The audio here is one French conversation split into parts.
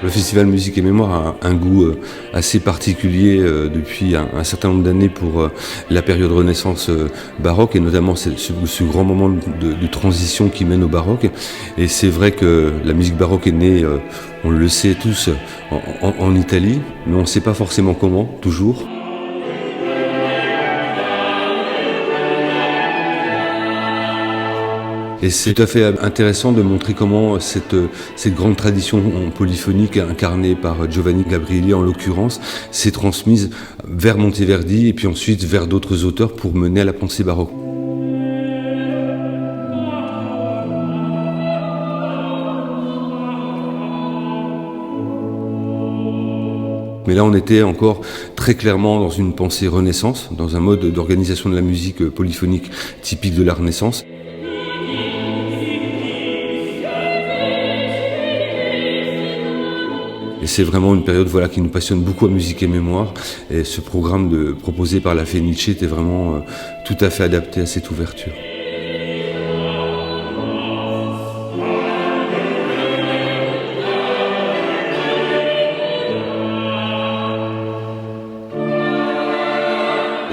Le festival Musique et Mémoire a un goût assez particulier depuis un certain nombre d'années pour la période Renaissance baroque et notamment ce grand moment de transition qui mène au baroque. Et c'est vrai que la musique baroque est née, on le sait tous, en Italie, mais on ne sait pas forcément comment, toujours. Et c'est tout à fait intéressant de montrer comment cette grande tradition polyphonique incarnée par Giovanni Gabrieli en l'occurrence s'est transmise vers Monteverdi et puis ensuite vers d'autres auteurs pour mener à la pensée baroque. Mais là, on était encore très clairement dans une pensée Renaissance, dans un mode d'organisation de la musique polyphonique typique de la Renaissance. Et c'est vraiment une période qui nous passionne beaucoup à Musique et Mémoire. Et ce programme proposé par la Fenice était vraiment tout à fait adapté à cette ouverture.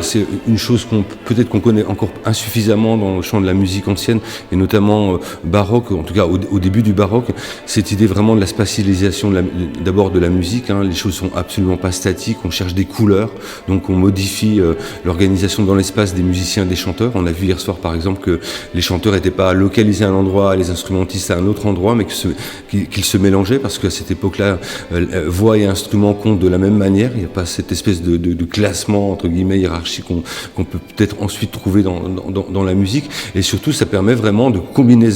C'est une chose qu'on connaît encore insuffisamment dans le champ de la musique ancienne, et notamment baroque, en tout cas au début du baroque, cette idée vraiment de la spatialisation d'abord de la musique. Les choses sont absolument pas statiques, on cherche des couleurs, donc on modifie l'organisation dans l'espace des musiciens et des chanteurs. On a vu hier soir par exemple que les chanteurs n'étaient pas localisés à un endroit, les instrumentistes à un autre endroit, mais qu'ils se mélangeaient, parce qu'à cette époque-là, voix et instruments comptent de la même manière. Il n'y a pas cette espèce de classement entre guillemets hiérarchique qu'on peut peut-être ensuite trouver dans la musique, et surtout ça permet vraiment de combiner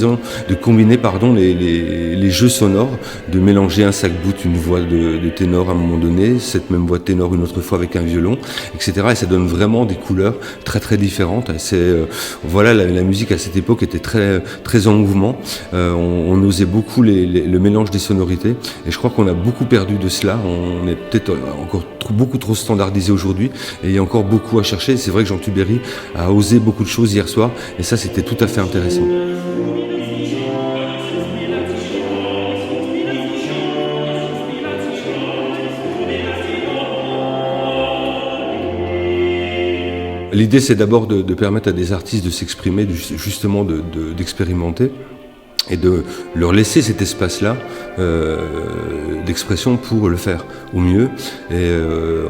les jeux sonores, de mélanger un sac-bout, une voix de ténor à un moment donné, cette même voix de ténor une autre fois avec un violon, etc. Et ça donne vraiment des couleurs très très différentes. La musique à cette époque était très très en mouvement. On osait beaucoup le mélange des sonorités, et je crois qu'on a beaucoup perdu de cela. On est peut-être encore beaucoup trop standardisé aujourd'hui, et il y a encore beaucoup à chercher. C'est vrai que Jean Tubéry a osé beaucoup de choses hier soir, et ça c'était tout à fait intéressant. L'idée c'est d'abord de permettre à des artistes de s'exprimer, justement d'expérimenter, et de leur laisser cet espace-là d'expression pour le faire au mieux. Et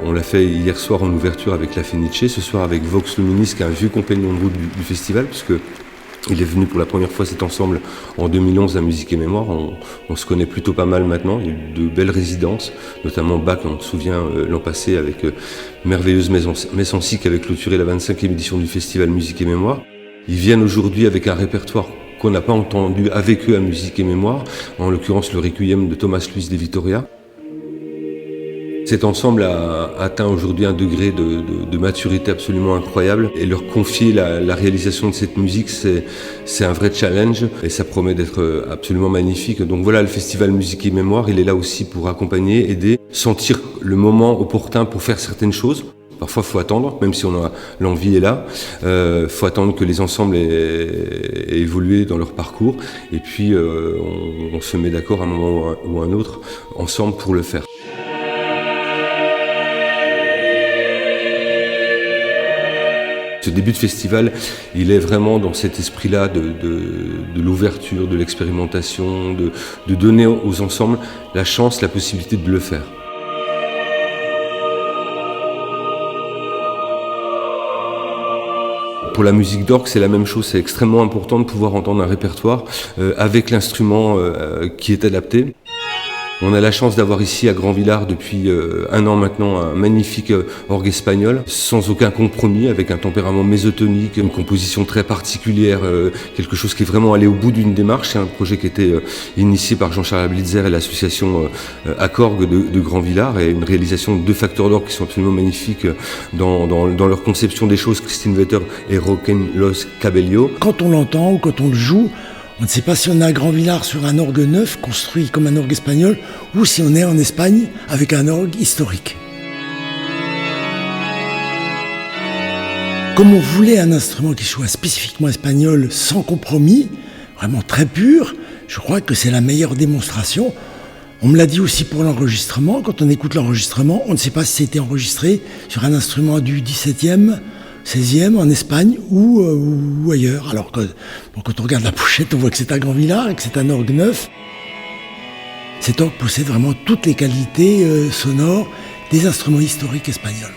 on l'a fait hier soir en ouverture avec la Fenice, ce soir avec Vox Luminis, qui est un vieux compagnon de route du festival, puisque il est venu pour la première fois cet ensemble en 2011 à Musique et Mémoire. On se connaît plutôt pas mal maintenant. Il y a eu de belles résidences, notamment Bach, on se souvient l'an passé avec Merveilleuse Messancy qui avait clôturé la 25e édition du festival Musique et Mémoire. Ils viennent aujourd'hui avec un répertoire qu'on n'a pas entendu avec eux à Musique et Mémoire, en l'occurrence le Requiem de Thomas Luis de Vitoria. Cet ensemble a atteint aujourd'hui un degré de maturité absolument incroyable, et leur confier la réalisation de cette musique, c'est un vrai challenge, et ça promet d'être absolument magnifique. Donc voilà, le festival Musique et Mémoire, il est là aussi pour accompagner, aider, sentir le moment opportun pour faire certaines choses. Parfois, il faut attendre, même si l'envie est là. Faut attendre que les ensembles aient évolué dans leur parcours. Et puis, on se met d'accord à un moment ou à un autre, ensemble, pour le faire. Ce début de festival, il est vraiment dans cet esprit-là de l'ouverture, de l'expérimentation, de donner aux ensembles la chance, la possibilité de le faire. Pour la musique d'orgue, c'est la même chose. C'est extrêmement important de pouvoir entendre un répertoire avec l'instrument qui est adapté. On a la chance d'avoir ici à Grand-Villard depuis 1 an maintenant un magnifique orgue espagnol, sans aucun compromis, avec un tempérament mésotonique, une composition très particulière, quelque chose qui est vraiment allé au bout d'une démarche. C'est un projet qui a été initié par Jean-Charles Blitzer et l'association Accorgue de Grand-Villard, et une réalisation de 2 facteurs d'orgue qui sont absolument magnifiques dans leur conception des choses, Christine Vetter et Joaquín Los Cabello. Quand on l'entend ou quand on le joue, on ne sait pas si on est à Grand-Villard sur un orgue neuf, construit comme un orgue espagnol, ou si on est en Espagne avec un orgue historique. Comme on voulait un instrument qui soit spécifiquement espagnol, sans compromis, vraiment très pur, je crois que c'est la meilleure démonstration On me l'a dit aussi pour l'enregistrement. Quand on écoute l'enregistrement, on ne sait pas si c'était enregistré sur un instrument du XVIIe, XVIe en Espagne ou ailleurs. Alors que quand on regarde la pochette, on voit que c'est un Grand Villard et que c'est un orgue neuf. Cet orgue possède vraiment toutes les qualités sonores des instruments historiques espagnols.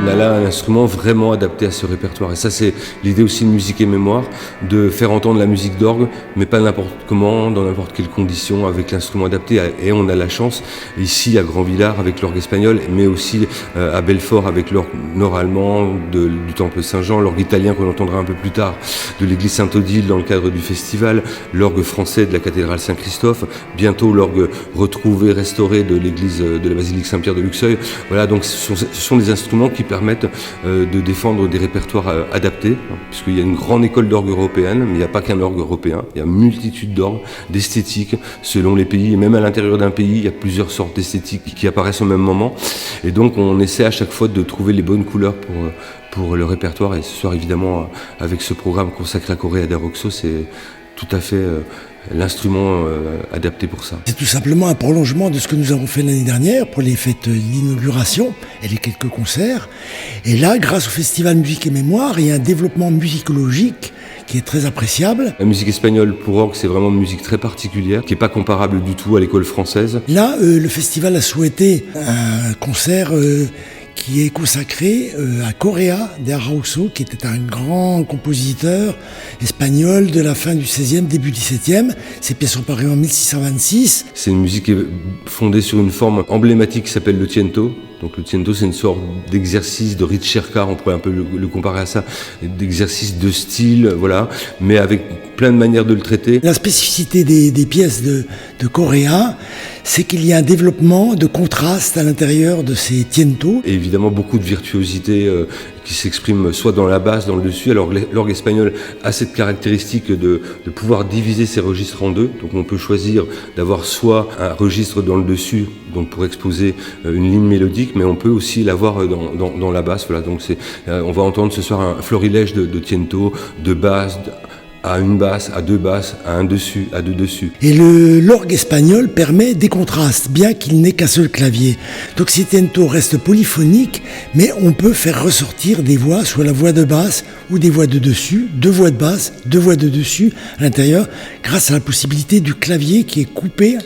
On a là un instrument vraiment adapté à ce répertoire. Et ça, c'est l'idée aussi de Musique et Mémoire, de faire entendre la musique d'orgue, mais pas n'importe comment, dans n'importe quelle condition, avec l'instrument adapté. Et on a la chance, ici à Grand-Villard, avec l'orgue espagnol, mais aussi à Belfort, avec l'orgue nord-allemand du Temple Saint-Jean, l'orgue italien qu'on entendra un peu plus tard, de l'église Sainte-Odile dans le cadre du festival, l'orgue français de la cathédrale Saint-Christophe, bientôt l'orgue retrouvé, restauré de l'église de la basilique Saint-Pierre de Luxeuil. Voilà, donc ce sont des instruments qui permettent de défendre des répertoires adaptés, puisqu'il y a une grande école d'orgue européenne, mais il n'y a pas qu'un orgue européen, il y a une multitude d'orgues, d'esthétiques, selon les pays, et même à l'intérieur d'un pays, il y a plusieurs sortes d'esthétiques qui apparaissent au même moment, et donc on essaie à chaque fois de trouver les bonnes couleurs pour le répertoire, et ce soir évidemment, avec ce programme consacré à Correa da Roxo, c'est tout à fait l'instrument adapté pour ça. C'est tout simplement un prolongement de ce que nous avons fait l'année dernière pour les fêtes d'inauguration et les quelques concerts. Et là, grâce au Festival Musique et Mémoire, il y a un développement musicologique qui est très appréciable. La musique espagnole pour orgue, c'est vraiment une musique très particulière, qui n'est pas comparable du tout à l'école française. Là, le festival a souhaité un concert qui est consacré à Correa da Roxo, qui était un grand compositeur espagnol de la fin du XVIe, début du XVIIe. Ses pièces sont parues en 1626. C'est une musique qui est fondée sur une forme emblématique qui s'appelle le tiento. Donc le tiento, c'est une sorte d'exercice de ricerca, on pourrait un peu le comparer à ça, d'exercice de style, voilà, mais avec plein de manières de le traiter. La spécificité des pièces de Correa, c'est qu'il y a un développement de contraste à l'intérieur de ces tientos. Et évidemment beaucoup de virtuosité qui s'exprime soit dans la basse, dans le dessus. Alors l'orgue espagnol a cette caractéristique de pouvoir diviser ses registres en deux. Donc on peut choisir d'avoir soit un registre dans le dessus, donc pour exposer une ligne mélodique, mais on peut aussi l'avoir dans la basse. Voilà, donc on va entendre ce soir un florilège de tiento, de basse, à une basse, à deux basses, à un dessus, à deux dessus. Et l'orgue espagnol permet des contrastes, bien qu'il n'ait qu'un seul clavier. Donc ces tientos restent polyphoniques, mais on peut faire ressortir des voix, soit la voix de basse ou des voix de dessus, deux voix de basse, deux voix de dessus à l'intérieur, grâce à la possibilité du clavier qui est coupé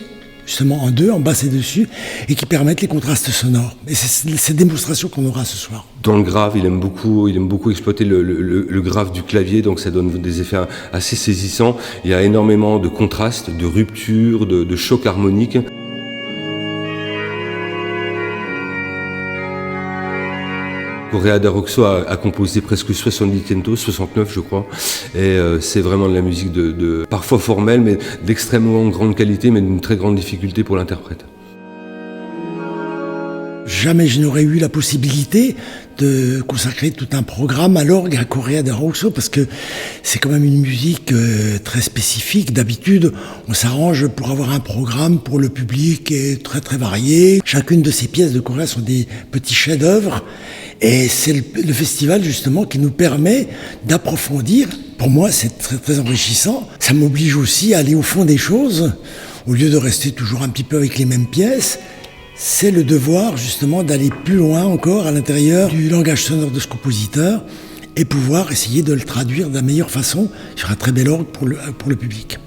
justement en deux, en basse et dessus, et qui permettent les contrastes sonores. Et c'est cette démonstration qu'on aura ce soir. Dans le grave, il aime beaucoup exploiter le grave du clavier, donc ça donne des effets assez saisissants. Il y a énormément de contrastes, de ruptures, de chocs harmoniques. Correa da Roxo a composé presque 70 tientos, 69 je crois, et c'est vraiment de la musique parfois formelle, mais d'extrêmement grande qualité, mais d'une très grande difficulté pour l'interprète. Jamais je n'aurais eu la possibilité de consacrer tout un programme à l'orgue à Correa da Roxo, parce que c'est quand même une musique très spécifique. D'habitude, on s'arrange pour avoir un programme pour le public qui est très très varié. Chacune de ces pièces de Correa sont des petits chefs-d'œuvre. Et c'est le festival justement qui nous permet d'approfondir. Pour moi, c'est très très enrichissant. Ça m'oblige aussi à aller au fond des choses, au lieu de rester toujours un petit peu avec les mêmes pièces. C'est le devoir justement d'aller plus loin encore à l'intérieur du langage sonore de ce compositeur et pouvoir essayer de le traduire de la meilleure façon sur un très bel orgue pour le public.